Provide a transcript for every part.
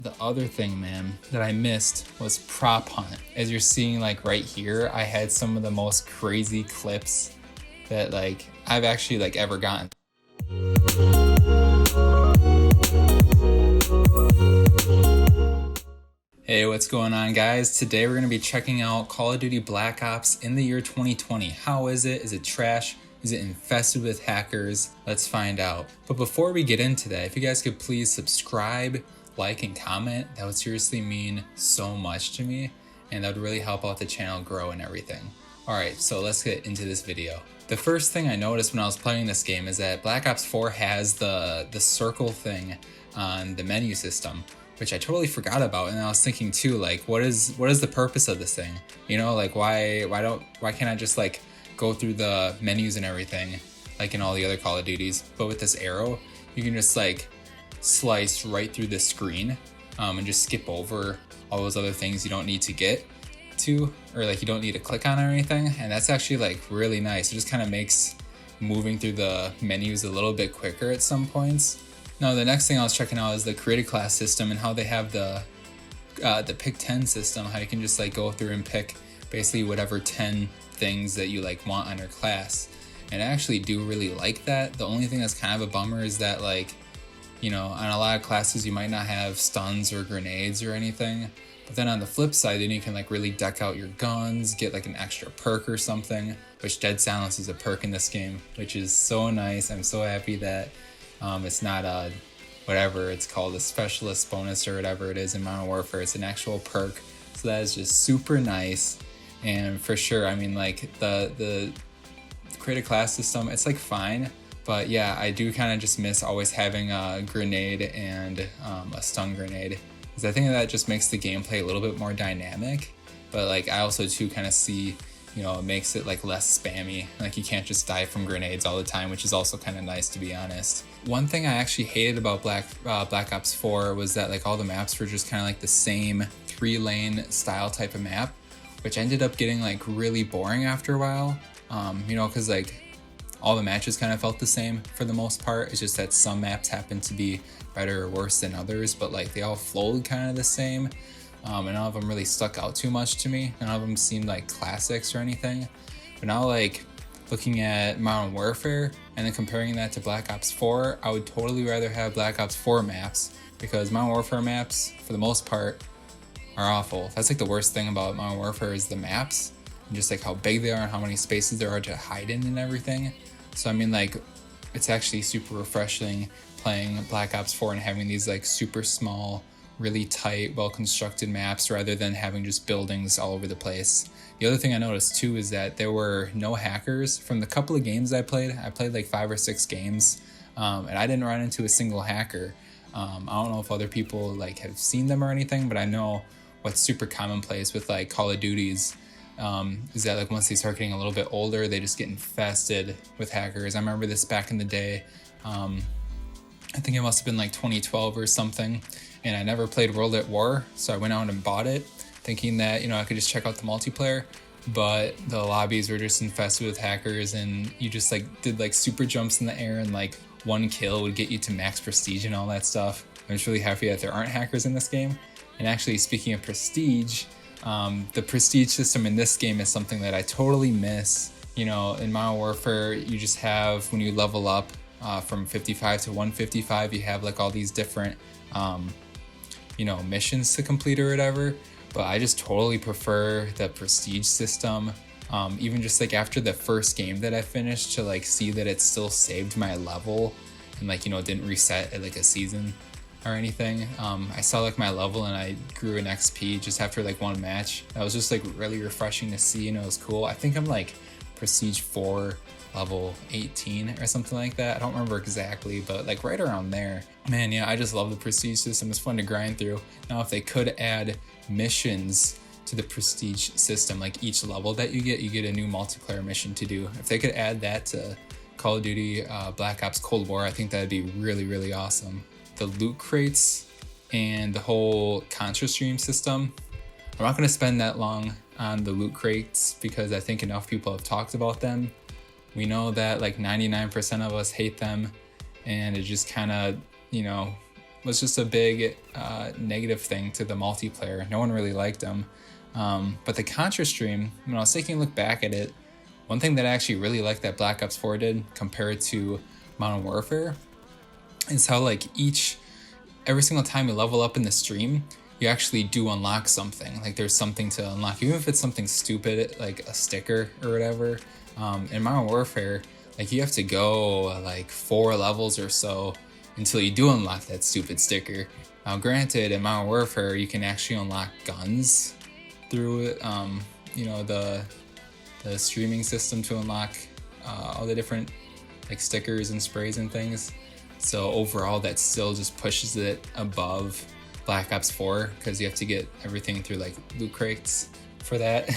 the other thing, man, that I missed was prop hunt. As you're seeing like right here, I had some of the most crazy clips that like I've actually like ever gotten. Hey, what's going on, guys? Today we're going to be checking out Call of Duty Black Ops in the year 2020. How is it? Is it trash? Is it infested with hackers? Let's find out. But before we get into that, if you guys could please subscribe, like, and comment, that would seriously mean so much to me, and that would really help out the channel grow and everything. Alright, so let's get into this video. The first thing I noticed when I was playing this game is that Black Ops 4 has the circle thing on the menu system, which I totally forgot about. And I was thinking too, like, what is the purpose of this thing? You know, like why can't I just like go through the menus and everything like in all the other Call of Duties? But with this arrow, you can just like slice right through the screen and just skip over all those other things you don't need to get to, or like you don't need to click on or anything. And that's actually like really nice. It just kind of makes moving through the menus a little bit quicker at some points. Now, the next thing I was checking out is the created class system and how they have the pick 10 system, how you can just like go through and pick basically whatever 10 things that you like want on your class. And I actually do really like that. The only thing that's kind of a bummer is that, like, you know, on a lot of classes you might not have stuns or grenades or anything. But then on the flip side, then you can like really deck out your guns, get like an extra perk or something, which Dead Silence is a perk in this game, which is so nice. I'm so happy that it's not a whatever it's called, a specialist bonus or whatever it is in Modern Warfare. It's an actual perk, so that is just super nice. And for sure, I mean, like the created class system, it's like fine, but yeah, I do kind of just miss always having a grenade and a stun grenade, because I think that just makes the gameplay a little bit more dynamic. But like I also too kind of see, you know, it makes it like less spammy. Like you can't just die from grenades all the time, which is also kind of nice, to be honest. One thing I actually hated about Black Ops 4 was that like all the maps were just kind of like the same 3-lane style type of map, which ended up getting like really boring after a while. You know, because like all the matches kind of felt the same for the most part. It's just that some maps happen to be better or worse than others, but like they all flowed kind of the same. And none of them really stuck out too much to me. None of them seemed like classics or anything. But now, like, looking at Modern Warfare and then comparing that to Black Ops 4, I would totally rather have Black Ops 4 maps, because Modern Warfare maps, for the most part, are awful. That's like the worst thing about Modern Warfare is the maps, and just like how big they are and how many spaces there are to hide in and everything. So I mean, like, it's actually super refreshing playing Black Ops 4 and having these like super small, really tight, well-constructed maps rather than having just buildings all over the place. The other thing I noticed too is that there were no hackers. From the couple of games I played like 5 or 6 games, and I didn't run into a single hacker. I don't know if other people like have seen them or anything, but I know what's super commonplace with like Call of Duties is that like once they start getting a little bit older, they just get infested with hackers. I remember this back in the day. I think it must have been like 2012 or something, and I never played World at War, so I went out and bought it thinking that, you know, I could just check out the multiplayer, but the lobbies were just infested with hackers, and you just like did like super jumps in the air, and like one kill would get you to max prestige and all that stuff. I'm just really happy that there aren't hackers in this game. And actually, speaking of prestige, the prestige system in this game is something that I totally miss. You know, in Modern Warfare, you just have, when you level up from 55 to 155, you have like all these different you know, missions to complete or whatever. But I just totally prefer the prestige system. Even just like after the first game that I finished, to like see that it still saved my level and like, you know, it didn't reset at like a season or anything. I saw like my level and I grew an XP just after like one match. That was just like really refreshing to see, and it was cool. I think I'm like prestige 4 level 18 or something like that. I don't remember exactly, but like right around there. Man, yeah, I just love the prestige system. It's fun to grind through. Now, if they could add missions to the prestige system, like each level that you get a new multiplayer mission to do. If they could add that to Call of Duty Black Ops Cold War, I think that'd be really, really awesome. The loot crates and the whole Contra stream system, I'm not going to spend that long on the loot crates because I think enough people have talked about them. We know that like 99% of us hate them, and it just kind of, you know, was just a big negative thing to the multiplayer. No one really liked them. But the Contra stream, when I was taking a look back at it, one thing that I actually really liked that Black Ops 4 did compared to Modern Warfare is how like every single time you level up in the stream, you actually do unlock something. Like there's something to unlock, even if it's something stupid like a sticker or whatever. In Modern Warfare, like you have to go like 4 levels or so until you do unlock that stupid sticker. Now granted, in Modern Warfare you can actually unlock guns through the streaming system to unlock all the different like stickers and sprays and things. So overall that still just pushes it above Black Ops 4 because you have to get everything through like loot crates for that.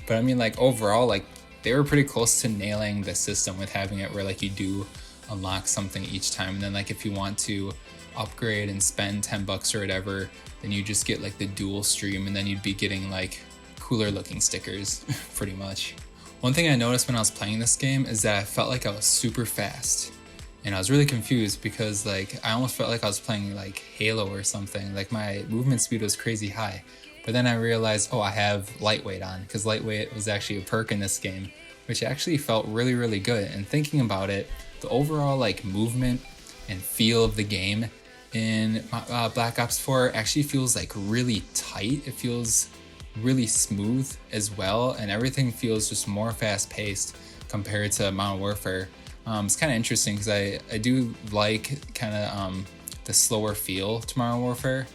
But I mean, like overall, like they were pretty close to nailing the system with having it where like you do unlock something each time, and then like if you want to upgrade and spend $10 or whatever, then you just get like the dual stream, and then you'd be getting like cooler looking stickers pretty much. One thing I noticed when I was playing this game is that I felt like I was super fast, and I was really confused because like I almost felt like I was playing like Halo or something. Like my movement speed was crazy high. But then I realized, oh, I have lightweight on, because lightweight was actually a perk in this game, which actually felt really, really good. And thinking about it, the overall like movement and feel of the game in Black Ops 4 actually feels like really tight. It feels really smooth as well, and everything feels just more fast-paced compared to Modern Warfare. It's kind of interesting because I do like kind of the slower feel to Modern Warfare.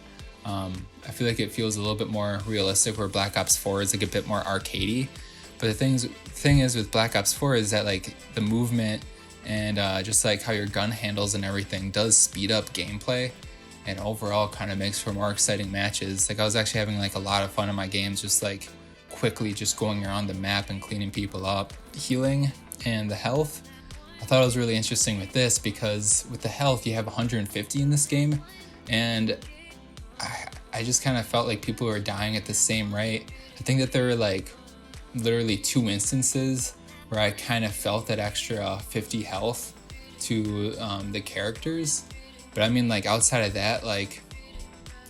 I feel like it feels a little bit more realistic, where Black Ops 4 is like a bit more arcadey. But the thing is with Black Ops 4 is that like the movement and just like how your gun handles and everything does speed up gameplay, and overall kind of makes for more exciting matches. Like I was actually having like a lot of fun in my games, just like quickly just going around the map and cleaning people up. Healing and the health, I thought it was really interesting with this, because with the health you have 150 in this game, and I just kind of felt like people were dying at the same rate. I think that there were like literally 2 instances where I kind of felt that extra 50 health to the characters. But I mean, like outside of that, like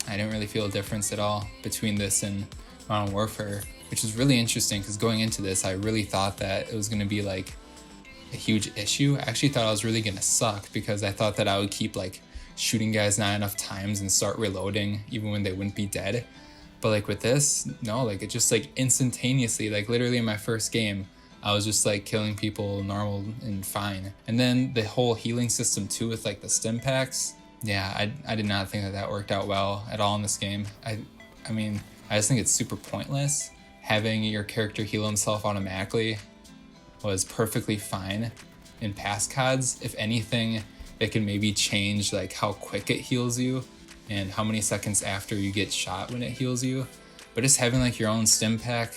I didn't really feel a difference at all between this and Modern Warfare, which is really interesting because going into this, I really thought that it was going to be like a huge issue. I actually thought I was really going to suck, because I thought that I would keep like shooting guys not enough times and start reloading even when they wouldn't be dead. But like with this, no, like it just like instantaneously, like literally in my first game, I was just like killing people normal and fine. And then the whole healing system too with like the stim packs, yeah, I did not think that worked out well at all in this game. I mean, I just think it's super pointless. Having your character heal himself automatically was perfectly fine in past CODs. If anything, it can maybe change like how quick it heals you and how many seconds after you get shot when it heals you. But just having like your own stim pack,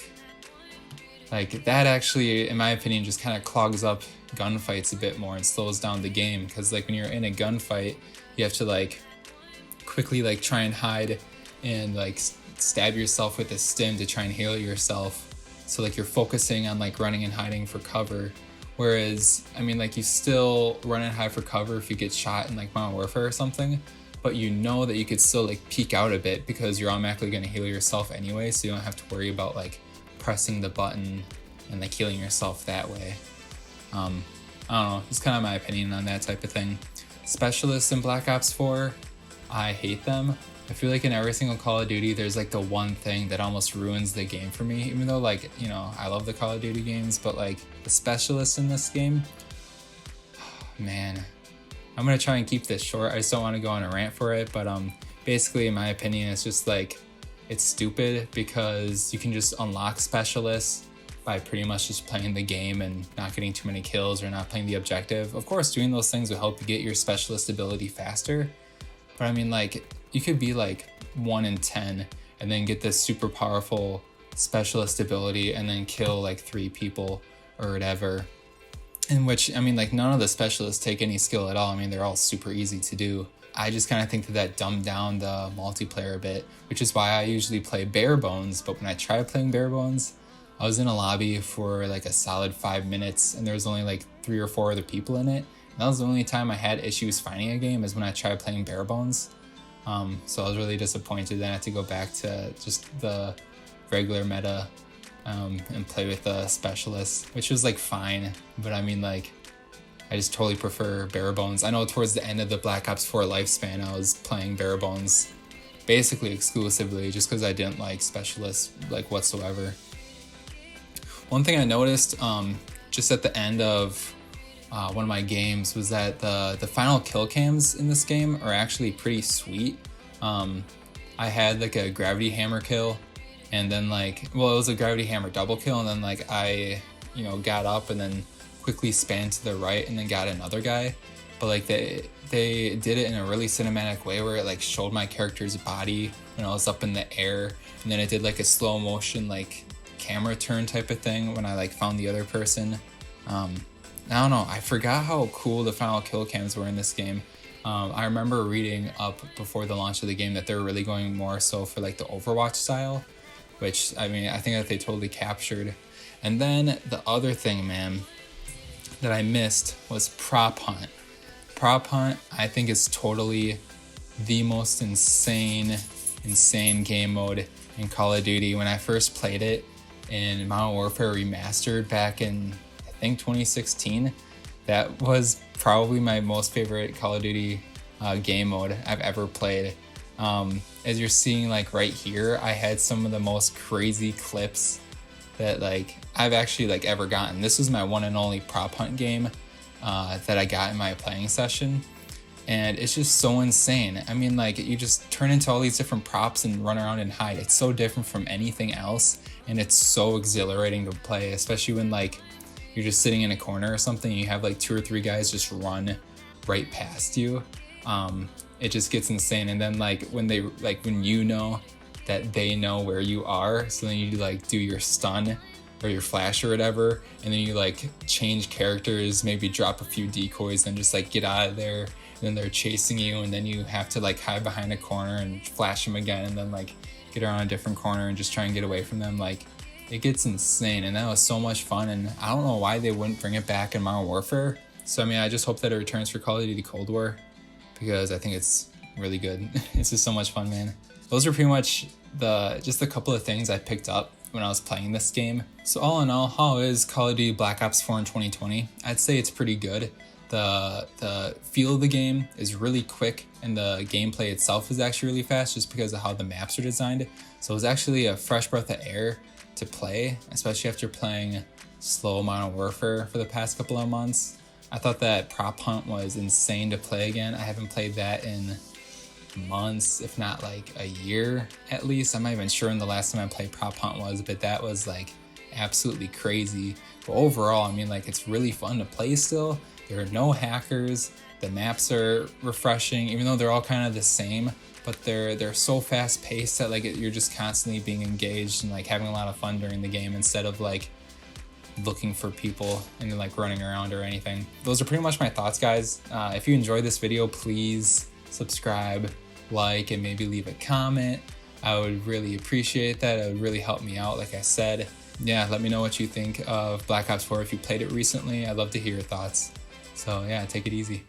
like that actually, in my opinion, just kind of clogs up gunfights a bit more and slows down the game. Because like when you're in a gunfight, you have to like quickly like try and hide and like stab yourself with a stim to try and heal yourself. So like you're focusing on like running and hiding for cover. Whereas, I mean, like you still run and hide for cover if you get shot in like Modern Warfare or something, but you know that you could still like peek out a bit because you're automatically going to heal yourself anyway, so you don't have to worry about like pressing the button and like healing yourself that way. I don't know, it's kind of my opinion on that type of thing. Specialists in Black Ops 4, I hate them. I feel like in every single Call of Duty, there's like the one thing that almost ruins the game for me, even though like, you know, I love the Call of Duty games, but like the specialists in this game, man, I'm gonna try and keep this short. I just don't want to go on a rant for it, but basically in my opinion, it's just like, it's stupid because you can just unlock specialists by pretty much just playing the game and not getting too many kills or not playing the objective. Of course, doing those things will help you get your specialist ability faster, but I mean, like, you could be like 1 in 10 and then get this super powerful specialist ability and then kill like 3 people or whatever. In which, I mean, like none of the specialists take any skill at all. I mean, they're all super easy to do. I just kind of think that dumbed down the multiplayer a bit, which is why I usually play bare bones. But when I tried playing bare bones, I was in a lobby for like a solid 5 minutes and there was only like 3 or 4 other people in it. And that was the only time I had issues finding a game, is when I tried playing bare bones. So I was really disappointed. Then I had to go back to just the regular meta and play with the specialist, which was like fine. But I mean, like, I just totally prefer bare bones. I know towards the end of the Black Ops 4 lifespan, I was playing bare bones basically exclusively just because I didn't like specialists like whatsoever. One thing I noticed just at the end of one of my games was that the final kill cams in this game are actually pretty sweet. I had like a gravity hammer kill, and then like, well, it was a gravity hammer double kill, and then like I, you know, got up and then quickly spanned to the right and then got another guy. But like they did it in a really cinematic way where it like showed my character's body when I was up in the air, and then it did like a slow motion like camera turn type of thing when I like found the other person. I don't know, I forgot how cool the final kill cams were in this game. I remember reading up before the launch of the game that they were really going more so for like the Overwatch style, which I mean, I think that they totally captured. And then the other thing, man, that I missed was prop hunt. Prop hunt, I think, is totally the most insane game mode in Call of Duty. When I first played it in Modern Warfare Remastered back in, I think, 2016, that was probably my most favorite Call of Duty game mode I've ever played. As you're seeing like right here, I had some of the most crazy clips that like I've actually like ever gotten. This was my one and only prop hunt game that I got in my playing session, and it's just so insane. I mean, like, you just turn into all these different props and run around and hide. It's so different from anything else, and it's so exhilarating to play, especially when like you're just sitting in a corner or something and you have like 2 or 3 guys just run right past you. It just gets insane. And then like when they like when you know that they know where you are, so then you like do your stun or your flash or whatever, and then you like change characters, maybe drop a few decoys and just like get out of there, and then they're chasing you, and then you have to like hide behind a corner and flash them again, and then like get around a different corner and just try and get away from them. Like, it gets insane, and that was so much fun, and I don't know why they wouldn't bring it back in Modern Warfare. So I mean, I just hope that it returns for Call of Duty Cold War, because I think it's really good. It's just so much fun, man. Those are pretty much just a couple of things I picked up when I was playing this game. So all in all, how is Call of Duty Black Ops 4 in 2020? I'd say it's pretty good. The feel of the game is really quick, and the gameplay itself is actually really fast just because of how the maps are designed. So it was actually a fresh breath of air to play, especially after playing slow Modern Warfare for the past couple of months. I thought that prop hunt was insane to play again. I haven't played that in months, if not like a year at least. I'm not even sure when the last time I played prop hunt was, but that was like absolutely crazy. But overall, I mean, like, it's really fun to play still. There are no hackers. The maps are refreshing, even though they're all kind of the same, but they're so fast paced that like you're just constantly being engaged and like having a lot of fun during the game instead of like looking for people and then like running around or anything. Those are pretty much my thoughts, guys. If you enjoyed this video, please subscribe, like, and maybe leave a comment. I would really appreciate that. It would really help me out, like I said. Yeah, let me know what you think of Black Ops 4 if you played it recently. I'd love to hear your thoughts. So yeah, take it easy.